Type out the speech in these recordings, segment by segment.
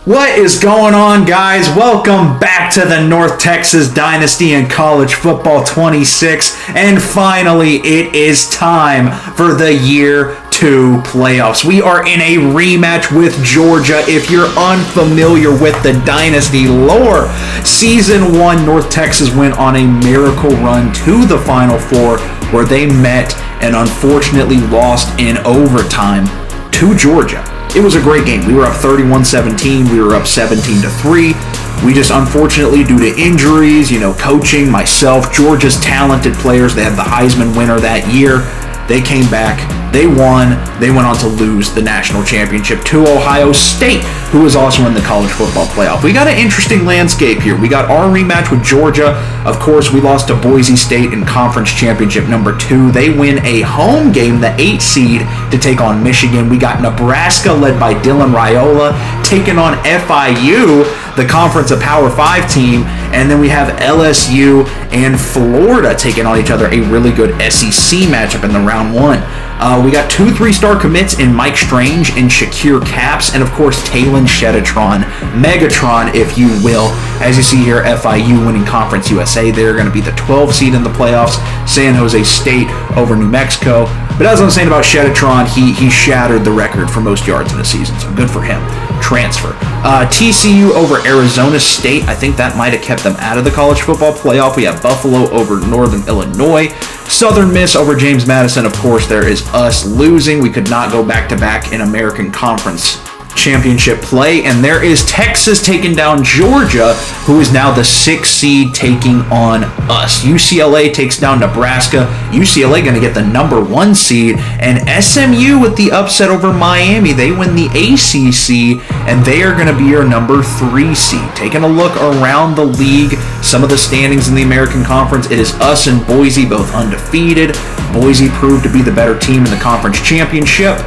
What is going on, guys? Welcome back to the North Texas Dynasty in College Football 26. And finally, it is time for the Year 2 playoffs. We are in a rematch with Georgia. If you're unfamiliar with the Dynasty lore, Season 1, North Texas went on a miracle run to the Final Four where they met and unfortunately lost in overtime to Georgia. It was a great game. We were up 31-17. We were up 17-3. We just unfortunately, due to injuries, coaching, myself, Georgia's talented players, they had the Heisman winner that year. They came back. They won. They went on to lose the national championship to Ohio State, who was also in the college football playoff. We got an interesting landscape here. We got our rematch with Georgia. Of course, we lost to Boise State in conference championship number 2. They win a home game, the 8 seed, to take on Michigan. We got Nebraska, led by Dylan Raiola, taking on FIU, the conference of Power 5 team. And then we have LSU and Florida taking on each other, a really good SEC matchup in the round 1. We got 2 3-star commits in Mike Strange and Shakir Capps, and of course Talon Shedetron, Megatron, if you will. As you see here, FIU winning Conference USA. They're going to be the 12 seed in the playoffs. San Jose State over New Mexico. But as I was saying about Shedetron, he shattered the record for most yards in a season, so good for him. Transfer. TCU over Arizona State. I think that might have kept them out of the college football playoff. We have Buffalo over Northern Illinois. Southern Miss over James Madison. Of course, there is us losing. We could not go back-to-back in American Conference Championship play. And there is Texas taking down Georgia, who is now the 6th seed taking on us. UCLA takes down Nebraska. UCLA going to get the number 1 seed. And SMU with the upset over Miami. They win the ACC, and they are going to be your number 3 seed. Taking a look around the league, some of the standings in the American Conference, it is us and Boise, both undefeated. Boise proved to be the better team in the conference championship.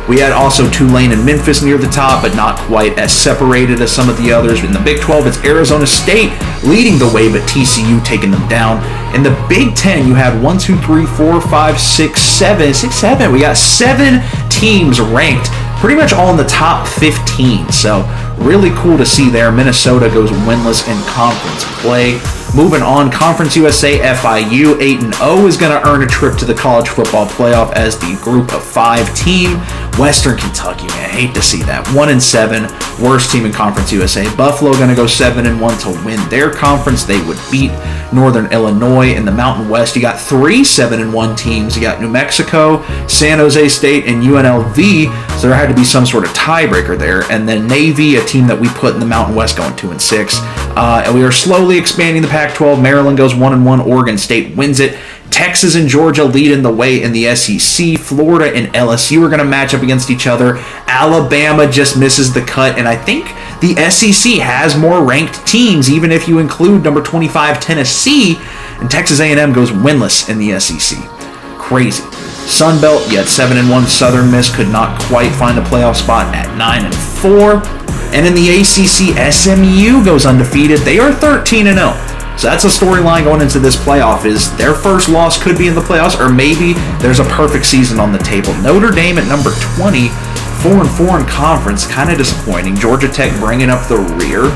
We had also Tulane and Memphis near the top, but not quite as separated as some of the others. In the Big 12, it's Arizona State leading the way, but TCU taking them down. In the Big 10, you had 1, 2, 3, 4, 5, 6, 7. We got 7 teams ranked, pretty much all in the top 15. So really cool to see there. Minnesota goes winless in conference play. Moving on, Conference USA, FIU 8-0 is going to earn a trip to the college football playoff as the group of 5 team. Western Kentucky, man, I hate to see that. 1-7, worst team in Conference USA. Buffalo going to go 7-1 to win their conference. They would beat Northern Illinois. In the Mountain West, you got 3 7-1 teams. You got New Mexico, San Jose State, and UNLV. So there had to be some sort of tiebreaker there. And then Navy, a team that we put in the Mountain West, going 2-6. And we are slowly expanding the Pac-12. Maryland goes 1-1. Oregon State wins it. Texas and Georgia leading the way in the SEC. Florida and LSU are going to match up against each other. Alabama just misses the cut, and I think the SEC has more ranked teams, even if you include number 25 Tennessee, and Texas A&M goes winless in the SEC. Crazy. Sun Belt, you had 7-1. Southern Miss could not quite find a playoff spot at 9-4. And in the ACC, SMU goes undefeated. They are 13-0. So that's a storyline going into this playoff, is their first loss could be in the playoffs, or maybe there's a perfect season on the table. Notre Dame at number 20, 4-4 in conference, kind of disappointing. Georgia Tech bringing up the rear,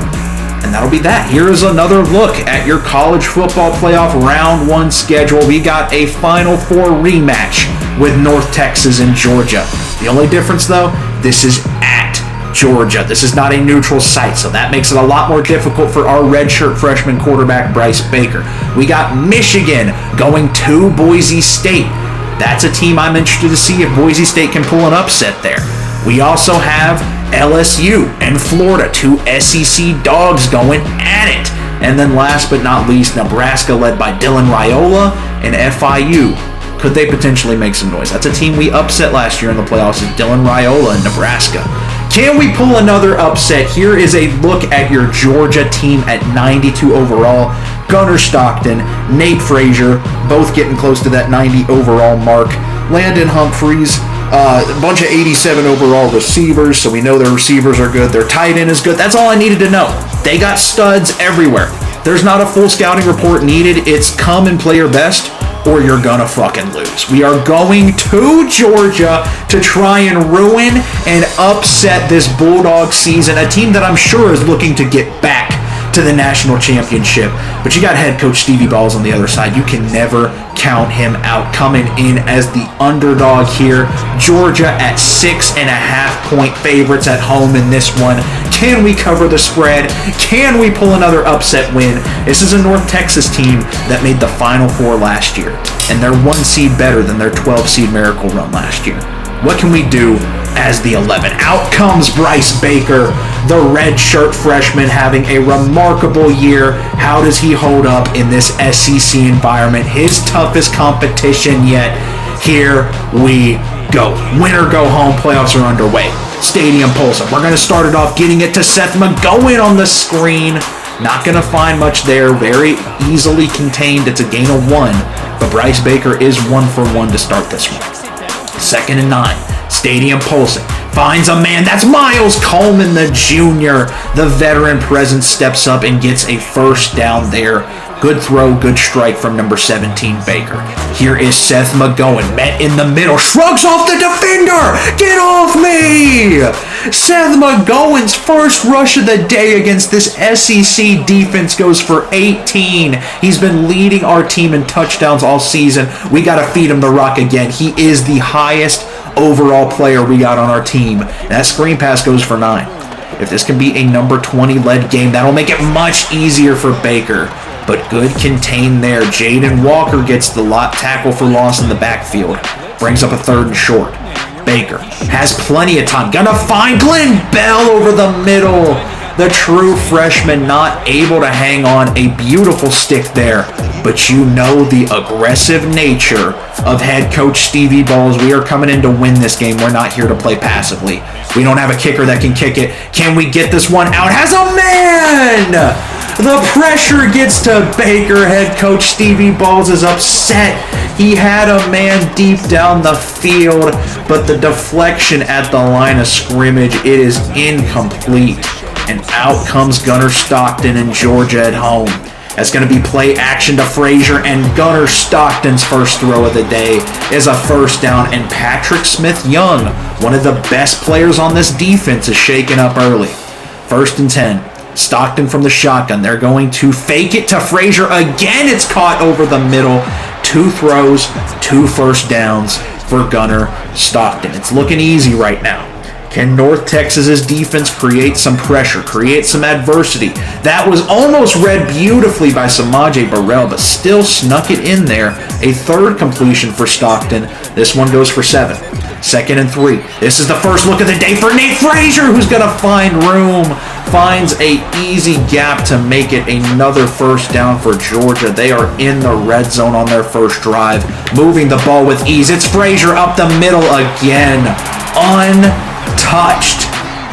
and that'll be that. Here is another look at your college football playoff round 1 schedule. We got a Final Four rematch with North Texas and Georgia. The only difference, though, this is at Georgia. This is not a neutral site, so that makes it a lot more difficult for our redshirt freshman quarterback, Bryce Baker. We got Michigan going to Boise State. That's a team I'm interested to see if Boise State can pull an upset there. We also have LSU and Florida, 2 SEC dogs going at it. And then last but not least, Nebraska, led by Dylan Raiola, and FIU. Could they potentially make some noise? That's a team we upset last year in the playoffs, is Dylan Raiola and Nebraska. Can we pull another upset? Here is a look at your Georgia team at 92 overall. Gunnar Stockton, Nate Frazier, both getting close to that 90 overall mark. Landon Humphreys, a bunch of 87 overall receivers, so we know their receivers are good. Their tight end is good. That's all I needed to know. They got studs everywhere. There's not a full scouting report needed. It's come and play your best, or you're gonna fucking lose. We are going to Georgia to try and ruin and upset this Bulldog season, a team that I'm sure is looking to get back to the national championship. But you got head coach Stevie Balls on the other side. You can never count him out. Coming in as the underdog here, Georgia at 6.5-point favorites at home in this one. Can we cover the spread? Can we pull another upset win? This is a North Texas team that made the Final Four last year, and they're 1 seed better than their 12-seed Miracle Run last year. What can we do as the 11? Out comes Bryce Baker, the red shirt freshman, having a remarkable year. How does he hold up in this SEC environment? His toughest competition yet. Here we go. Win or go home. Playoffs are underway. Stadium Pulse. We're going to start it off getting it to Seth McGowan on the screen. Not going to find much there. Very easily contained. It's a gain of 1. But Bryce Baker is 1 for 1 to start this one. 2nd and 9. Stadium Pulsing. Finds a man. That's Miles Coleman, the junior. The veteran presence steps up and gets a first down there. Good throw, good strike from number 17, Baker. Here is Seth McGowan, met in the middle, shrugs off the defender. Get off me! Seth McGowan's first rush of the day against this SEC defense goes for 18. He's been leading our team in touchdowns all season. We got to feed him the rock again. He is the highest overall player we got on our team. That screen pass goes for 9. If this can be a number 20 led game, that'll make it much easier for Baker. But good contain there. Jaden Walker gets the tackle for loss in the backfield. Brings up a 3rd and short. Baker has plenty of time. Gonna find Glenn Bell over the middle. The true freshman not able to hang on. A beautiful stick there. But you know the aggressive nature of head coach Stevie Balls. We are coming in to win this game. We're not here to play passively. We don't have a kicker that can kick it. Can we get this one out? Has a man! The pressure gets to Baker. Head coach Stevie Balls is upset. He had a man deep down the field, but the deflection at the line of scrimmage, it is incomplete. And out comes Gunnar Stockton in Georgia at home. That's going to be play action to Frazier, and Gunnar Stockton's first throw of the day is a first down, and Patrick Smith-Young, one of the best players on this defense, is shaken up early. 1st and 10. Stockton from the shotgun. They're going to fake it to Frazier. Again, it's caught over the middle. 2 throws, 2 first downs for Gunnar Stockton. It's looking easy right now. Can North Texas's defense create some pressure, create some adversity? That was almost read beautifully by Samaje Burrell, but still snuck it in there. A 3rd completion for Stockton. This one goes for 7. 2nd and 3. This is the first look of the day for Nate Frazier, who's going to find room. Finds a easy gap to make it another first down for Georgia. They are in the red zone on their first drive, moving the ball with ease. It's Frazier up the middle again. Untouched.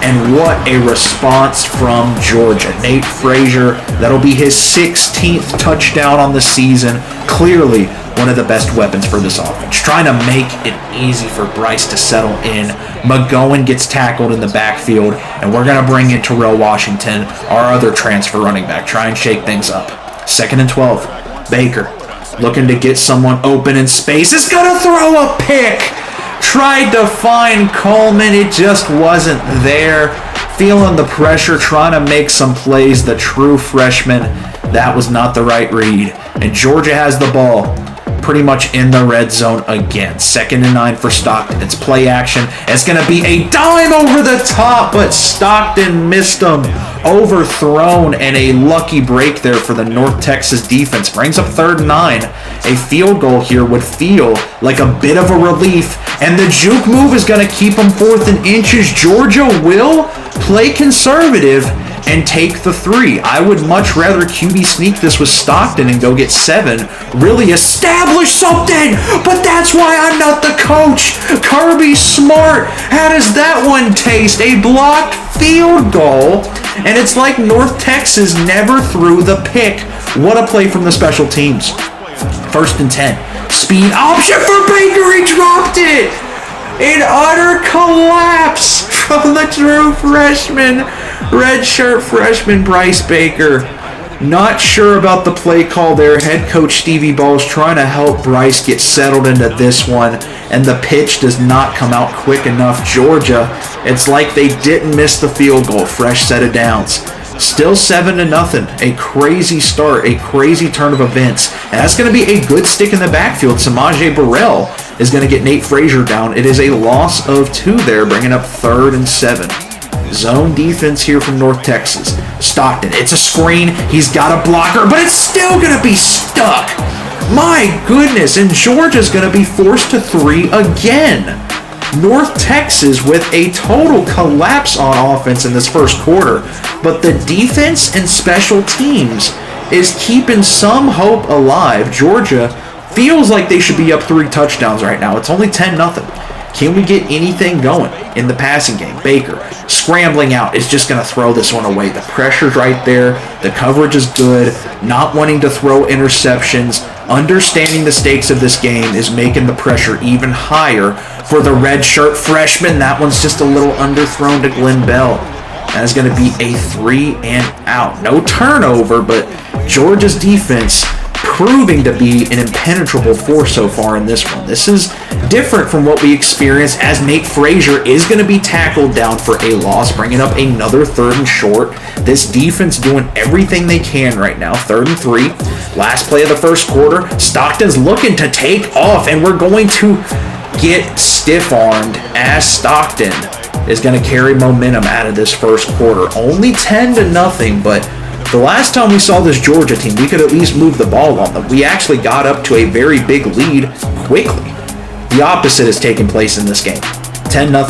And what a response from Georgia. Nate Frazier, that'll be his 16th touchdown on the season. Clearly one of the best weapons for this offense. Trying to make it easy for Bryce to settle in. McGowan gets tackled in the backfield, and we're going to bring in Terrell Washington, our other transfer running back. Try and shake things up. 2nd and 12. Baker looking to get someone open in space. Is going to throw a pick. Tried to find Coleman. It just wasn't there. Feeling the pressure, trying to make some plays. The true freshman. That was not the right read. And Georgia has the ball pretty much in the red zone again. 2nd and 9 for Stockton. It's play action. It's going to be a dime over the top, but Stockton missed him. Overthrown, and a lucky break there for the North Texas defense. Brings up 3rd and 9. A field goal here would feel like a bit of a relief, and the juke move is going to keep them 4th and inches. Georgia will play conservative and take the 3. I would much rather QB sneak this with Stockton and go get 7. Really establish something, but that's why I'm not the coach. Kirby Smart, how does that one taste? A blocked field goal, and it's like North Texas never threw the pick. What a play from the special teams. 1st and 10. Speed option for Baker. He dropped it. An utter collapse from the true freshman, redshirt freshman Bryce Baker. Not sure about the play call there. Head coach Stevie Ball's trying to help Bryce get settled into this one, and the pitch does not come out quick enough. Georgia, it's like they didn't miss the field goal. Fresh set of downs. Still 7-0. A crazy start, a crazy turn of events. And that's going to be a good stick in the backfield. Samaje Burrell is going to get Nate Frazier down. It is a loss of 2 there, bringing up 3rd and 7. Zone defense here from North Texas. Stockton, it's a screen. He's got a blocker, but it's still going to be stuck. My goodness, and Georgia's going to be forced to 3 again. North Texas with a total collapse on offense in this first quarter, but the defense and special teams is keeping some hope alive. Georgia feels like they should be up 3 touchdowns right now. It's only 10-0. Can we get anything going in the passing game? Baker scrambling out is just going to throw this one away. The pressure's right there. The coverage is good. Not wanting to throw interceptions. Understanding the stakes of this game is making the pressure even higher for the redshirt freshman. That one's just a little underthrown to Glenn Bell. That is going to be a 3 and out. No turnover, but Georgia's defense proving to be an impenetrable force so far in this one. This is different from what we experienced, as Nate Frazier is going to be tackled down for a loss, bringing up another 3rd and short. This defense doing everything they can right now. 3rd and 3. Last play of the first quarter. Stockton's looking to take off, and we're going to get stiff-armed as Stockton is going to carry momentum out of this first quarter. Only 10-0, but the last time we saw this Georgia team, we could at least move the ball on them. We actually got up to a very big lead quickly. The opposite is taking place in this game. 10-0.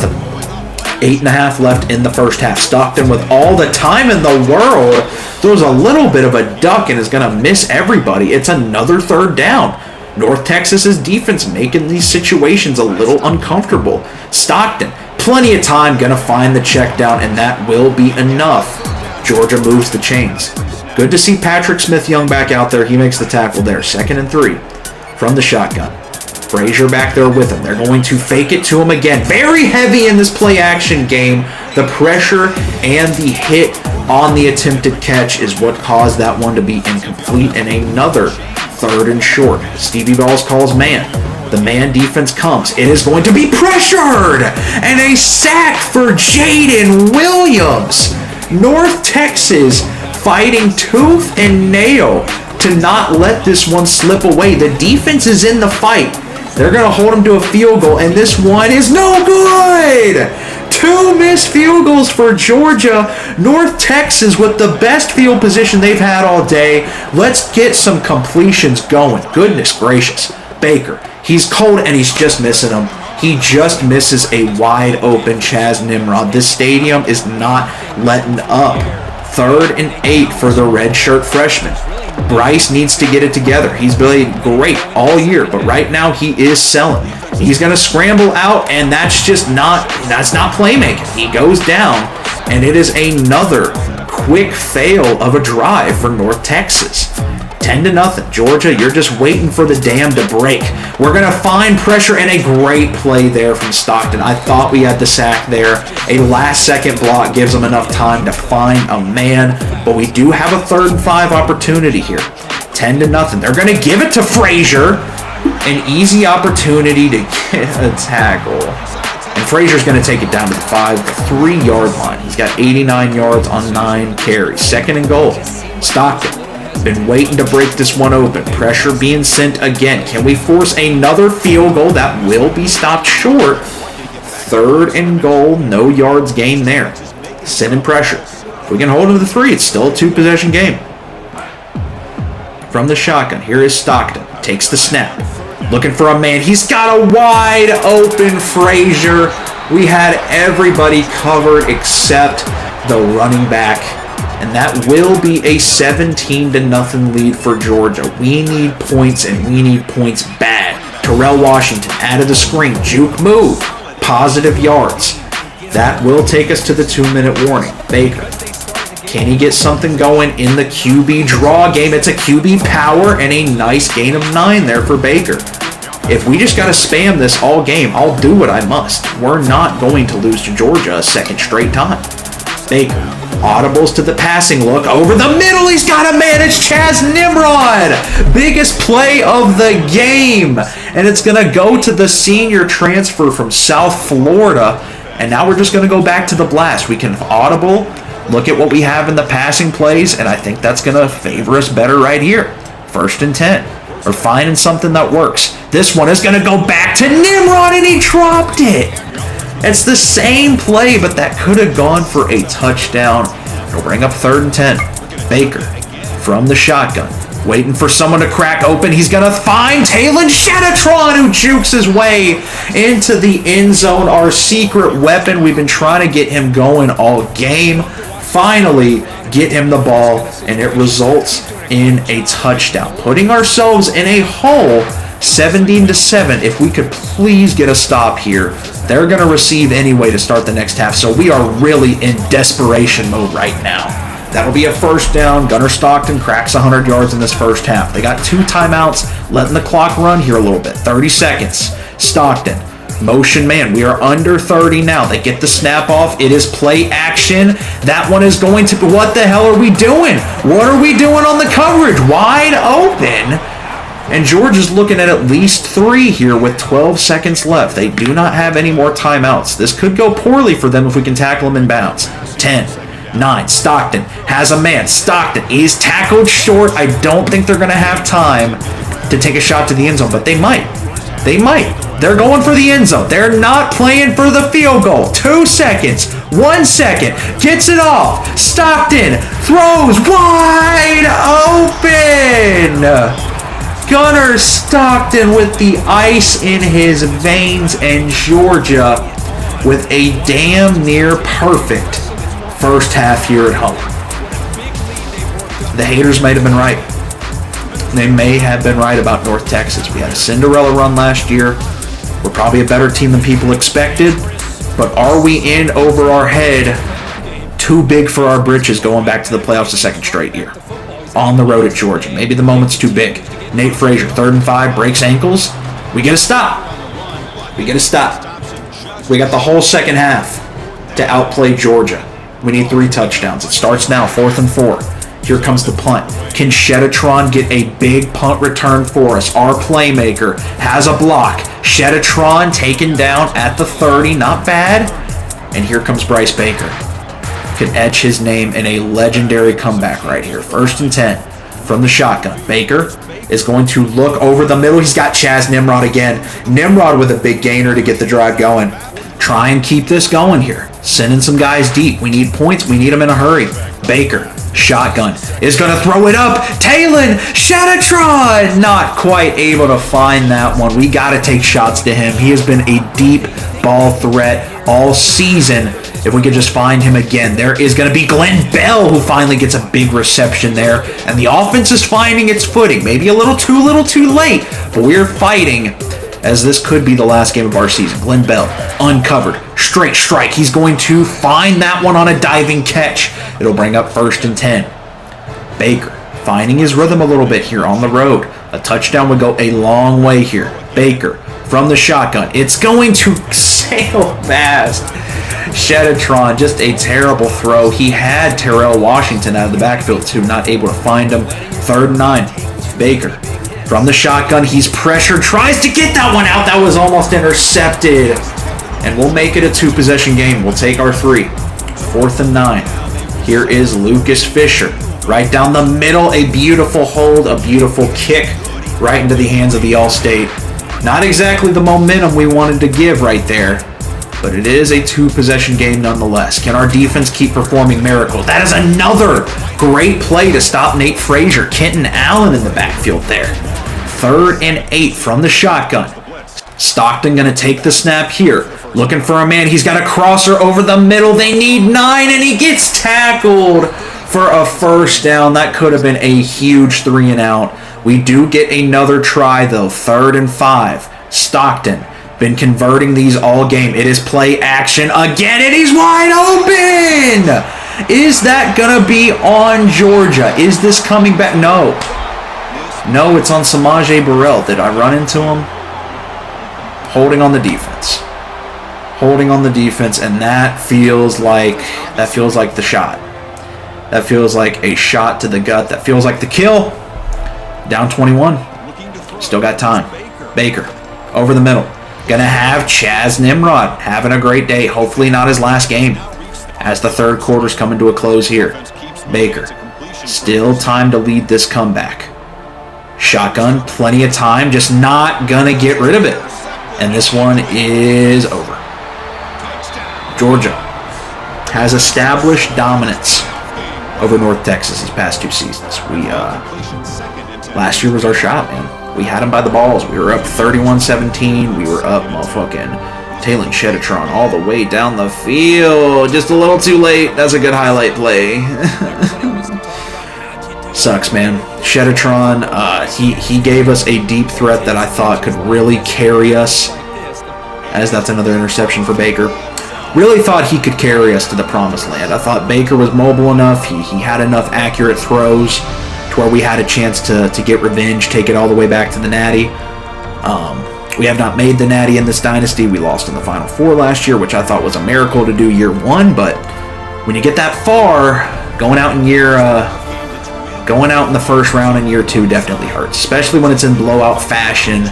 8.5 left in the first half. Stockton, with all the time in the world, throws a little bit of a duck and is going to miss everybody. It's another 3rd down. North Texas's defense making these situations a little uncomfortable. Stockton, plenty of time, going to find the check down, and that will be enough. Georgia moves the chains. Good to see Patrick Smith-Young back out there. He makes the tackle there. 2nd and 3 from the shotgun. Frazier back there with him. They're going to fake it to him again. Very heavy in this play-action game. The pressure and the hit on the attempted catch is what caused that one to be incomplete. And another 3rd and short. Stevie Balls calls man. The man defense comes. It is going to be pressured. And a sack for Jaden Williams. North Texas fighting tooth and nail to not let this one slip away. The defense is in the fight. They're going to hold him to a field goal, and this one is no good! 2 missed field goals for Georgia. North Texas with the best field position they've had all day. Let's get some completions going. Goodness gracious. Baker, he's cold, and he's just missing them. He just misses a wide open Chaz Nimrod. This stadium is not letting up. 3rd and 8 for the redshirt freshman. Bryce needs to get it together. He's been great all year, but right now he is selling. He's going to scramble out, and that's not playmaking. He goes down, and it is another quick fail of a drive for North Texas. 10-0. Georgia, you're just waiting for the dam to break. We're going to find pressure, and a great play there from Stockton. I thought we had the sack there. A last-second block gives them enough time to find a man, but we do have a 3rd and 5 opportunity here. 10-0. They're going to give it to Frazier. An easy opportunity to get a tackle. And Frazier's going to take it down to the 3-yard line. He's got 89 yards on 9 carries. 2nd and goal. Stockton. Been waiting to break this one open. Pressure being sent again. Can we force another field goal? That will be stopped short. 3rd and goal. No yards gained there. Sending pressure. If we can hold him to the 3, it's still a 2-possession game. From the shotgun, here is Stockton. Takes the snap. Looking for a man. He's got a wide open Frazier. We had everybody covered except the running back. And that will be a 17-0 lead for Georgia. We need points, and we need points bad. Terrell Washington out of the screen. Juke move. Positive yards. That will take us to the 2-minute warning. Baker. Can he get something going in the QB draw game? It's a QB power and a nice gain of 9 there for Baker. If we just got to spam this all game, I'll do what I must. We're not going to lose to Georgia a second straight time. Baker. Audibles to the passing look. Over the middle, he's got a man. It's Chaz Nimrod. Biggest play of the game. And it's going to go to the senior transfer from South Florida. And now we're just going to go back to the blast. We can audible, look at what we have in the passing plays, and I think that's going to favor us better right here. 1st and 10. We're finding something that works. This one is going to go back to Nimrod, and he dropped it. It's the same play, but that could have gone for a touchdown. It'll bring up 3rd and 10. Baker from the shotgun, waiting for someone to crack open. He's going to find Talon Shanatron, who jukes his way into the end zone. Our secret weapon. We've been trying to get him going all game. Finally get him the ball, and it results in a touchdown, putting ourselves in a hole 17-7. If we could please get a stop here. They're going to receive anyway to start the next half, so we are really in desperation mode right now. That'll be a 1st down. Gunnar Stockton cracks 100 yards in this first half. They got 2 timeouts, letting the clock run here a little bit. 30 seconds. Stockton, motion man. We are under 30 now. They get the snap off. It is play action. That one is going to... What the hell are we doing? What are we doing on the coverage? Wide open. And Georgia's looking at least 3 here with 12 seconds left. They do not have any more timeouts. This could go poorly for them if we can tackle them in bounds. 10, 9, Stockton has a man. Stockton is tackled short. I don't think they're going to have time to take a shot to the end zone, but they might. They might. They're going for the end zone. They're not playing for the field goal. 2 seconds. 1 second. Gets it off. Stockton throws wide open. Gunnar Stockton with the ice in his veins, and Georgia with a damn near perfect first half here at home. The haters might have been right. They may have been right about North Texas. We had a Cinderella run last year. We're probably a better team than people expected, but are we in over our head? Too big for our britches going back to the playoffs the 2nd straight year. On the road at Georgia. Maybe the moment's too big. Nate Frazier, 3rd and 5, breaks ankles. We get a stop. We get a stop. We got the whole second half to outplay Georgia. We need 3 touchdowns. It starts now, 4th and 4. Here comes the punt. Can Shetatron get a big punt return for us? Our playmaker has a block. Shetatron taken down at the 30. Not bad. And here comes Bryce Baker. Could etch his name in a legendary comeback right here. 1st and 10 from the shotgun. Baker is going to look over the middle. He's got Chaz Nimrod again. Nimrod with a big gainer to get the drive going. Try and keep this going here. Sending some guys deep. We need points. We need them in a hurry. Baker, shotgun, is going to throw it up. Talon Shanatron, not quite able to find that one. We got to take shots to him. He has been a deep ball threat all season. If we could just find him again. There is going to be Glenn Bell, who finally gets a big reception there. And the offense is finding its footing. Maybe a little too late. But we're fighting, as this could be the last game of our season. Glenn Bell, uncovered. Straight strike. He's going to find that one on a diving catch. It'll bring up 1st and 10. Baker, finding his rhythm a little bit here on the road. A touchdown would go a long way here. Baker, from the shotgun. It's going to sail past Shetatron, just a terrible throw. He had Terrell Washington out of the backfield too, not able to find him. 3rd and 9. Baker from the shotgun. He's pressured, tries to get that one out. That was almost intercepted. And we'll make it a 2-possession game. We'll take our 3. 4th and 9. Here is Lucas Fisher. Right down the middle, a beautiful hold, a beautiful kick right into the hands of the All-State. Not exactly the momentum we wanted to give right there, but it is a 2-possession game nonetheless. Can our defense keep performing miracles? That is another great play to stop Nate Frazier. Kenton Allen in the backfield there. 3rd and 8 from the shotgun. Stockton going to take the snap here. Looking for a man. He's got a crosser over the middle. They need 9, and he gets tackled for a 1st down. That could have been a huge 3 and out. We do get another try, though. 3rd and 5. Stockton. Been converting these all game. It is play action again, and he's wide open! Is that going to be on Georgia? Is this coming back? No. No, it's on Samaje Burrell. Did I run into him? Holding on the defense. Holding on the defense, and that feels like the shot. That feels like a shot to the gut. That feels like the kill. Down 21. Still got time. Baker, over the middle. Gonna have Chaz Nimrod having a great day. Hopefully not his last game as the third quarter's coming to a close here. Baker, still time to lead this comeback. Shotgun, plenty of time, just not gonna get rid of it. And this one is over. Georgia has established dominance over North Texas these past 2 seasons. Last year was our shot, man. We had them by the balls. We were up 31-17. We were up motherfucking tailing Shedetron all the way down the field. Just a little too late. That's a good highlight play. Sucks, man. Shedetron, he gave us a deep threat that I thought could really carry us. As that's another interception for Baker. Really thought he could carry us to the promised land. I thought Baker was mobile enough. He had enough accurate throws to where we had a chance to get revenge, take it all the way back to the Natty. We have not made the Natty in this dynasty. We lost in the Final Four last year, which I thought was a miracle to do year 1. But when you get that far, going out in the first round in year 2 definitely hurts, especially when it's in blowout fashion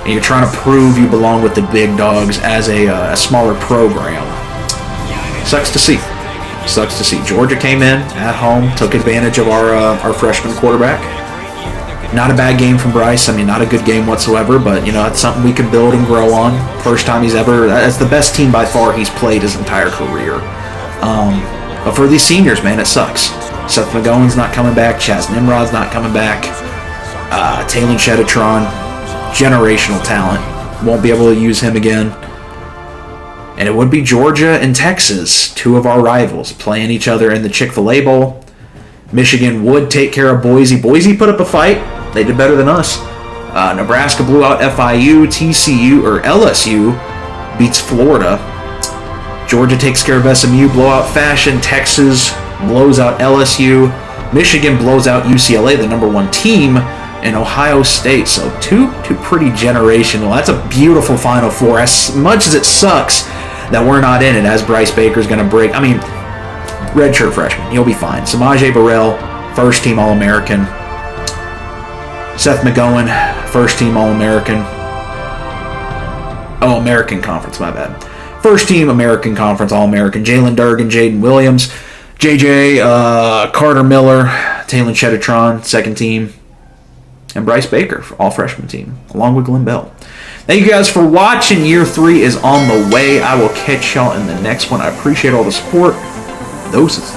and you're trying to prove you belong with the big dogs as a smaller program. Sucks to see. Sucks to see. Georgia came in at home, took advantage of our freshman quarterback. Not a bad game from Bryce. I mean, not a good game whatsoever, but, it's something we can build and grow on. First time that's the best team by far he's played his entire career. But for these seniors, man, it sucks. Seth McGowan's not coming back. Chaz Nimrod's not coming back. Talon Shedetron, generational talent. Won't be able to use him again. And it would be Georgia and Texas, 2 of our rivals, playing each other in the Chick-fil-A Bowl. Michigan would take care of Boise. Boise put up a fight. They did better than us. Nebraska blew out FIU. LSU beats Florida. Georgia takes care of SMU, blowout fashion. Texas blows out LSU. Michigan blows out UCLA, the number 1 team, and Ohio State. So two pretty generational. That's a beautiful Final Four. As much as it sucks that we're not in it, as Bryce Baker's going to break. I mean, redshirt freshman, he'll be fine. Samaje Burrell, first-team All-American. Seth McGowan, first-team All-American. Oh, American Conference, my bad. First-team American Conference All-American. Jalen Durgan, Jaden Williams, JJ, Carter Miller, Talon Shedetron, second team, and Bryce Baker, all-freshman team, along with Glenn Bell. Thank you guys for watching. Year 3 is on the way. I will catch y'all in the next one. I appreciate all the support. Doses.